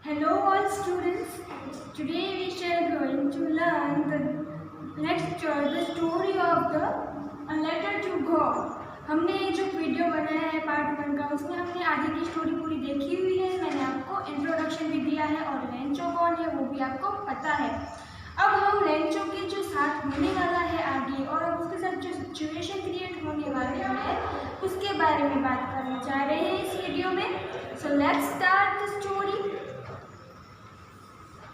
Hello all students. Today we shall going to learn the lecture, the story of the A Letter to God. हमने जो video बनाया है part 1 का, उसमें हमने आगे की स्टोरी पूरी देखी हुई है। मैंने आपको इंट्रोडक्शन भी दिया है और लेंचो कौन है वो भी आपको पता है। अब हम लेंचो के जो साथ होने वाला है आगे और अब उसके साथ जो सिचुएशन क्रिएट होने वाली है उसके बारे में बात करना चाह रहे हैं इस वीडियो में। So let's start the story.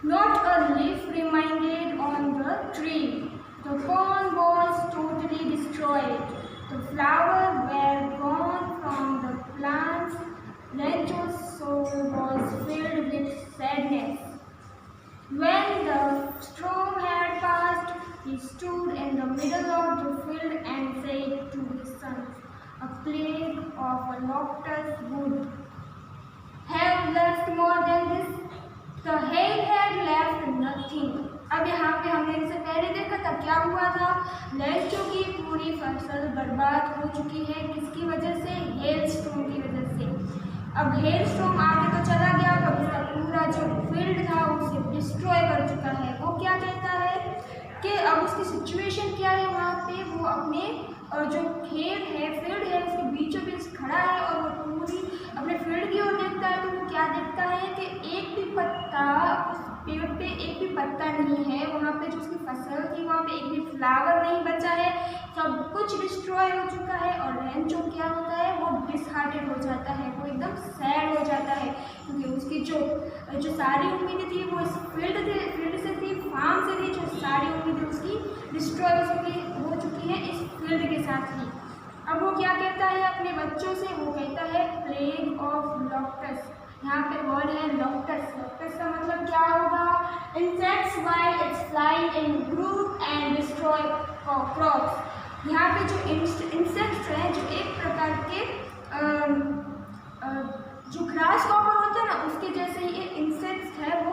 Not a leaf remained on the tree. The corn was totally destroyed. The flowers were gone from the plants. Lencho's soul was filled with sadness. When the storm had passed, he stood in the middle of the field and said to his sons, "A plague of a locust would have left more than this." The hail had left nothing. अब यहाँ पे हमने इनसे पहले देखा था क्या हुआ था। लेंचो की पूरी फसल बर्बाद हो चुकी है। किसकी वजह से? हेल स्टॉर्म की वजह से। अब हेल स्टॉर्म आगे तो चला गया, तो उसका पूरा जो फील्ड था उसे डिस्ट्रॉय कर चुका है। वो क्या कहता है कि अब उसकी सिचुएशन क्या है वहाँ पे, वो अपने जो खेत है, फील्ड है, उसके बीचों बीच खड़ा है और वो पूरी अपने फील्ड की ओर देखता है। तो वो क्या देखता है कि एक भी पत्ता, उस पेड़ पे एक भी पत्ता नहीं है। वहाँ पे जो उसकी फसल थी वहाँ पे एक भी फ्लावर नहीं बचा है। सब कुछ डिस्ट्रॉय हो चुका है। और लेंचो क्या होता है, वो डिसहार्टेड हो जाता है, वो एकदम सैड हो जाता है क्योंकि उसकी जो सारी उम्मीदें थी वो इस फील्ड से थी, फार्म से थी। जो सारी उम्मीदें उसकी डिस्ट्रॉय हो चुकी है इस फील्ड के साथ ही। अब वो क्या कहता है अपने बच्चों से, वो कहता है प्लेग ऑफ लॉक्टस। यहाँ पे वर्ड है लॉक्टस। लॉक्टस का मतलब क्या होगा? Insects while it's flying in group and destroy crops. यहाँ पे जो इंसेक्ट्स हैं, जो एक प्रकार के जो ग्रास हॉपर होते हैं ना, उसके जैसे ये इंसेक्ट्स है। वो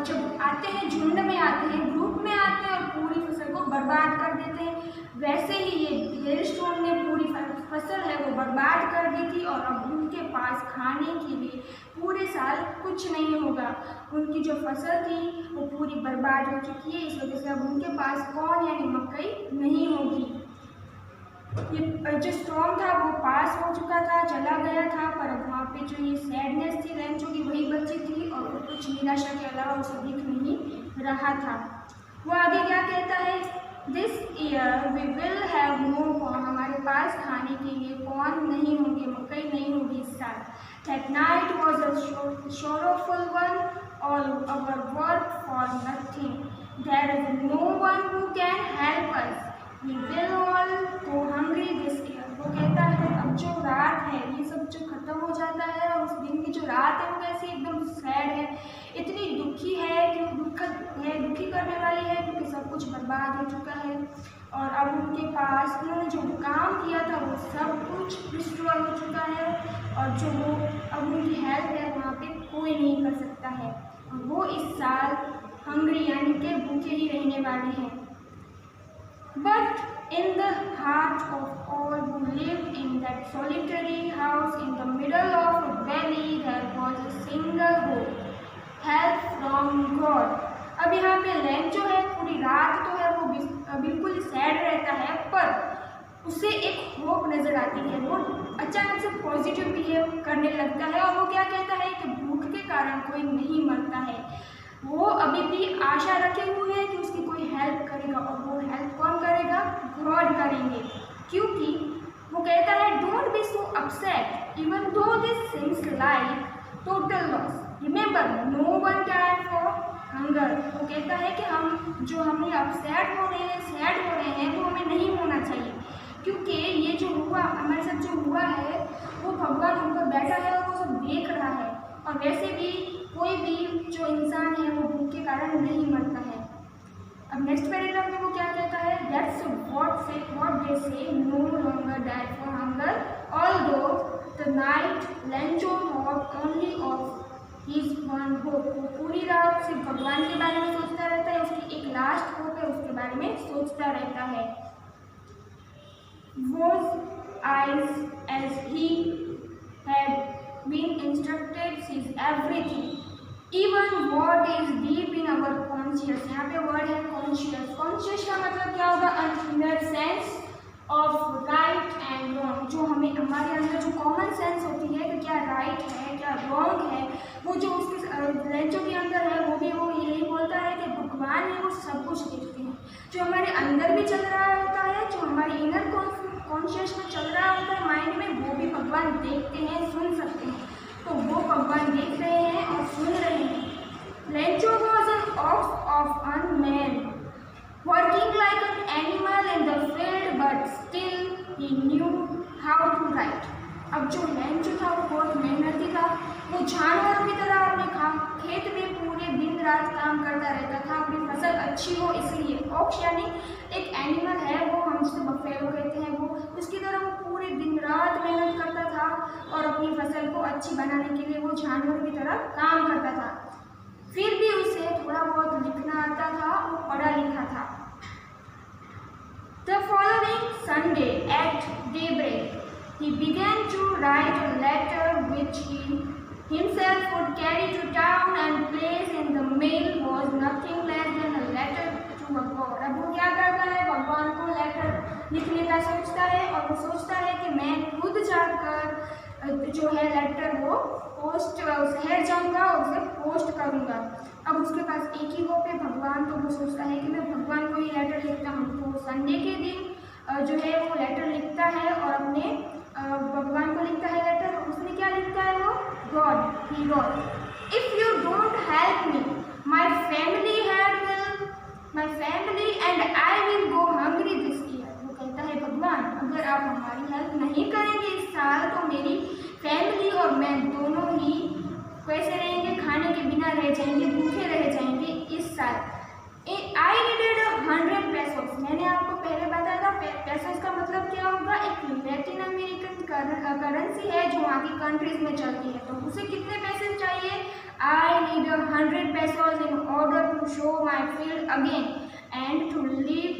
जब आते हैं झुंड में आते हैं, ग्रुप में आते हैं और पूरी फसल को बर्बाद कर देते हैं। वैसे ही ये हेल स्टॉर्म ने पूरी फसल है वो बर्बाद कर दी थी और अब उनके पास खाने के लिए पूरे साल कुछ नहीं होगा। उनकी जो फसल थी वो पूरी बर्बाद हो चुकी है। इस वजह से अब उनके पास कौन यानी मकई नहीं होगी। ये जो स्टॉर्म था वो पास हो चुका था, चला गया था, पर अब वहाँ पे जो ये सैडनेस थी लेंचो की वही बची थी और कुछ निराशा के अलावा उसे दिख नहीं रहा था। वो आगे क्या कहता है, this year we will have no corn. हमारे पास खाने के लिए कॉर्न नहीं होंगे, मकई नहीं होगी इस साल। That night was a sorrowful one, all our work for nothing. There is no one who can help us. We will all go hungry this year. वो कहता है अब जो रात है ये सब जो खत्म हो जाता है और उस दिन की जो रात है वो कैसी एकदम सैड है, इतनी दुखी है कि दुखी करने वाली है क्योंकि सब कुछ बर्बाद हो चुका है। और अब उनके पास उन्होंने जो काम किया था वो सब कुछ डिस्ट्रॉय हो चुका है और जो वो अब उनकी हेल्प है वहाँ पे कोई नहीं कर सकता है। और वो इस साल हंग्री यानी कि भूखे ही रहने वाले हैं। But in the heart of all who lived in that solitary house in the middle of a valley, there was a single hope, help from God. अब यहाँ पे लेंचो है, पूरी रात तो है वो बिल्कुल सैड रहता है, पर उसे एक होप नज़र आती है। वो अचानक से पॉजिटिव बिहेव करने लगता है और वो क्या कहता है कि भूख के कारण कोई नहीं मरता है। वो अभी भी आशा रखे हुए हैं कि उसकी कोई हेल्प करेगा और वो हेल्प कौन करेगा? गॉड करेंगे। क्योंकि वो कहता है don't be so upset even though this seems like total loss, remember no one died for hunger. वो कहता है कि हमें अपसेट हो रहे हैं, सैड हो रहे हैं, वो हमें नहीं होना चाहिए क्योंकि ये जो हुआ हमारे साथ जो हुआ है वो भगवान ऊपर बैठा है और वो सब देख रहा है। और वैसे भी कोई भी जो इंसान है वो भूख के कारण नहीं मरता है। अब नेक्स्ट पैराग्राफ में वो क्या कहता है, that's what they say no longer died for hunger although the night Lencho thought only of his one hope. वो पूरी रात सिर्फ भगवान के बारे में सोचता रहता है, उसकी एक लास्ट होप है उसके बारे में सोचता रहता है। Whose eyes as he had been instructed sees everything. Even what is deep in our conscious, यहाँ पे वर्ड है कॉन्शियस। कॉन्शियस का मतलब क्या होगा? an inner sense of right and wrong, जो हमें हमारे अंदर जो कॉमन सेंस होती है कि क्या राइट है क्या रॉन्ग है, वो जो उसके लेंचो के अंदर है वो भी वो यही बोलता है कि भगवान है वो सब कुछ देखते हैं। जो हमारे अंदर भी चल रहा होता है, जो हमारे इनर कॉन्शियस में चल रहा होता है माइंड में, वो भी भगवान देखते हैं, सुन सकते हैं। तो वो भगवान देख रहे हैं और सुन रहे हैं। Lencho was an ox of a man, working like an animal in the field, but still he knew how to write. अब जो लेंचो था वो बहुत मेहनती था, वो जानवरों की तरह अपने खेत में पूरे दिन रात काम करता रहता था, अपनी फसल अच्छी हो इसलिए। ऑक्स यानी एक एनिमल है, वो हम जिसे बफेलो कहते हैं, वो उसकी तरह वो पूरे दिन रात मेहनत करता था और अपनी फसल को अच्छी बनाने के लिए वो जानवरों की तरह काम करता था। फिर भी उसे थोड़ा बहुत लिखना आता था, वो पढ़ा लिखा था। The following Sunday at daybreak, he began to write a letter which he himself would carry to town and place in the mail was nothing less than a letter to a God. अब वो क्या करता है? भगवान को letter लिखने का सोचता है और वो सोचता है कि मैं खुद जाकर जो है लेटर वो पोस्ट शहर जाऊंगा और उसे पोस्ट करूंगा। अब उसके पास एक ही होप है भगवान, तो वो सोचता है कि मैं भगवान को ही लेटर लिखता हूँ। तो संडे के दिन जो है वो लेटर लिखता है और अपने भगवान को लिखता है लेटर। उसने क्या लिखता है वो? God, he wrote, if you don't help me, my family and I will go hungry this year. वो कहता है भगवान अगर आप हमारी हेल्प नहीं करेंगे इस साल तो मेरी फैमिली और मैं दोनों ही कैसे रहेंगे? खाने के बिना रह जाएंगे, भूखे रह जाएंगे इस साल। I needed 100 pesos. मैंने आपको पहले बताया था पेसोस का मतलब क्या होगा? एक लैटिन अमेरिकन करेंसी है जो वहाँ की कंट्रीज में चलती है। तो उसे कितने पैसे चाहिए? I need 100 pesos in order to show my field again and to live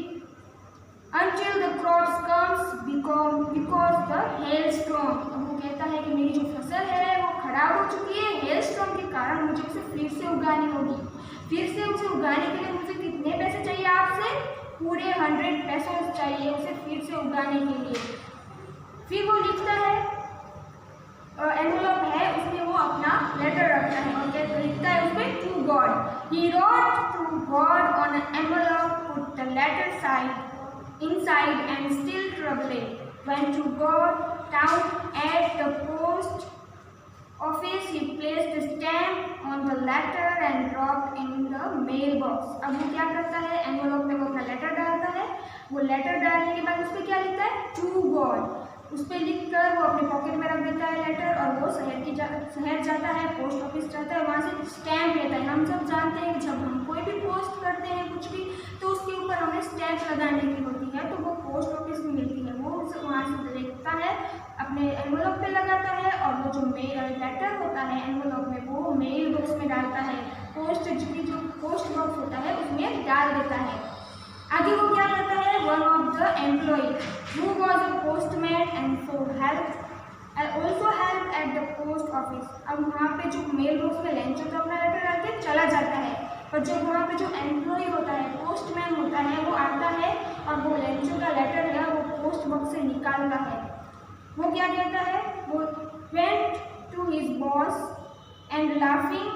until the crops comes because the hailstorm. अब वो कहता है कि मेरी जो फसल है वो खराब हो चुकी है, हेलस्टॉर्म के कारण मुझे उसे फिर से उगानी होगी। फिर से उसे उगाने के लिए मुझे कितने पैसे चाहिए आपसे? पूरे 100 pesos चाहिए उसे फिर से उगाने के लिए। फिर वो लिखता है, एनवेलप है उसमें वो अपना लेटर रखता है और क्या लिखता है उसमें? To God. He wrote to God on an envelope, put the letter side inside and still troubling, went to God town at the post office. He placed the stamp on the letter and dropped in the mailbox. अब वो क्या करता है? Envelope में वो अपना letter डालता है। वो लेटर डालने के बाद उस पर क्या लिखता है? To God. उस पर लिखकर वो अपने पॉकेट में रख देता है लेटर और वो शहर जाता है, पोस्ट ऑफिस जाता है, वहाँ से स्टैम्प लेता है। हम सब जानते हैं कि जब हम कोई भी पोस्ट करते हैं कुछ भी तो उसके ऊपर हमें स्टैम्प लगाने की होती है, तो वो पोस्ट ऑफिस में मिलती है। वो उसे वहाँ से लिखता है, अपने एनवेलप पे लगाता है और वो जो लेटर होता है एनवेलप में वो मेल बॉक्स में डालता है। जो पोस्ट बॉक्स होता है उसमें डाल देता है। आगे वो क्या करता है? One of the employee who was a postman and also helped at the post office. अब वहाँ पे जो मेल बॉक्स में लेंचो तो अपना लेटर डाल के चला जाता है, पर जब वहाँ पे जो एम्प्लॉय होता है, पोस्टमैन होता है, वो आता है और वो लेंचो का लेटर है वो पोस्ट बॉक्स से निकालता है। वो क्या कहता है? वो went to his boss and laughing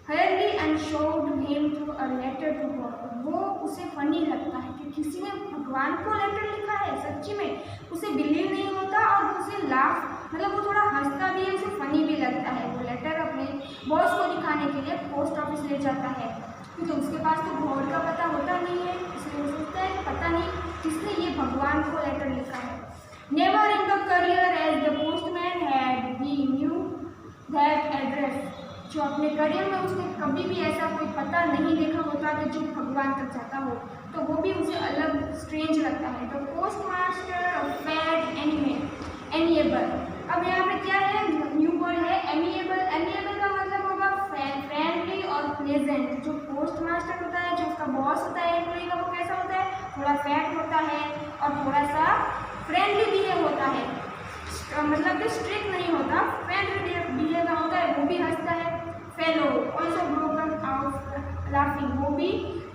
hurriedly and showed him to a letter to God. वो उसे फनी लगता है कि किसी ने भगवान को लेटर लिखा है, सच्ची में उसे बिलीव नहीं होता और वो उसे मतलब वो थोड़ा हंसता भी है, उसे फनी भी लगता है। वो लेटर अपने बॉस को दिखाने के लिए पोस्ट ऑफिस ले जाता है क्योंकि उसके पास तो गॉड का पता होता नहीं है, इसलिए वो सोचता है पता नहीं किसने ये भगवान को लेटर लिखा है। Never in the career as the postman had he knew that address. जो अपने करियर में उसने कभी भी ऐसा कोई पता नहीं देखा होता कि जो भगवान तक जाता हो, तो वो भी उसे अलग स्ट्रेंज लगता है। तो पोस्ट मास्टर फैट एनिएबल। अब यहाँ पे क्या है? न्यू वर्ड है एमिएबल। एमिएबल का मतलब होगा फ्रेंडली और प्लेजेंट। जो पोस्ट मास्टर होता है, जो उसका बॉस होता है एम्प्लॉय का, वो कैसा होता है? थोड़ा फैट होता है और थोड़ा सा फ्रेंडली बिहेव होता है, मतलब कि स्ट्रिक्ट नहीं होता, फ्रेंडली बिहेव होता है। वो भी हंसता है। फेलो तो वो भी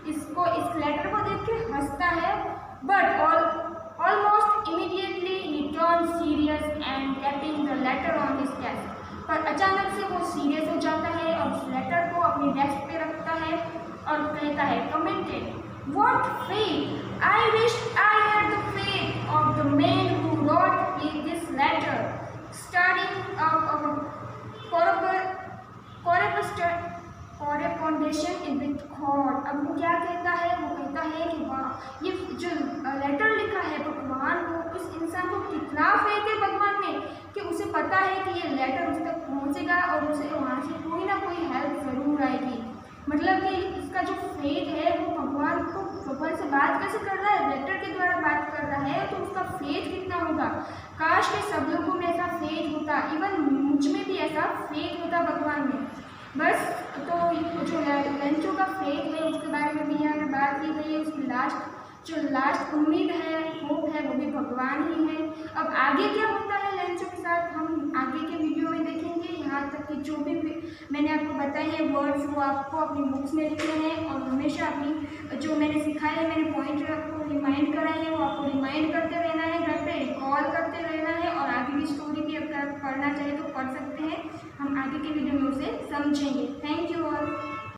इसको इस लेटर को देख के हंसता है, but almost immediately he turn serious and tapping the later on his desk. पर अचानक से वो सीरियस हो जाता है और उस लेटर को अपनी डेस्क पे रखता है और कहता है, commented, What fate! I wish I had the fate of the man who wrote me this letter, starting correspondence with God। अब वो क्या कहता है, वो कहता है कि वाह, ये जो लेटर लिखा है भगवान को, इस इंसान को कितना फेथ है भगवान में कि उसे पता है कि ये लेटर उस तक पहुँचेगा और उसे वहाँ से कोई ना कोई हेल्प ज़रूर आएगी। मतलब कि इसका जो फेथ है वो भगवान से बात कैसे कर रहा है, लेटर के द्वारा बात कर रहा है, तो उसका फेथ कितना होगा। काश के सब लोगों में ऐसा फेथ होता, इवन मुझ में भी ऐसा फेथ होता भगवान में। बस तो जो लेंचो का फेथ है उसके बारे में भी यहाँ पे बात की गई है। उसकी जो लास्ट उम्मीद है, होप है, वो भी भगवान ही है। अब आगे क्या होता है लेंचो के साथ हम आगे के वीडियो में देखेंगे। यहाँ तक कि जो भी मैंने आपको बताए हैं वर्ड्स, वो आपको अपनी बुक्स में लिखने हैं और हमेशा अपनी जो मैंने सिखाया है, मैंने पॉइंट आपको रिमाइंड कराए हैं, वो आपको रिमाइंड करते रहना है, घर पे रिकॉल करते रहना है। और आगे की स्टोरी भी अगर आप पढ़ना चाहें तो पढ़ सकते हैं, हम आगे के वीडियो में उसे समझेंगे। Thank you.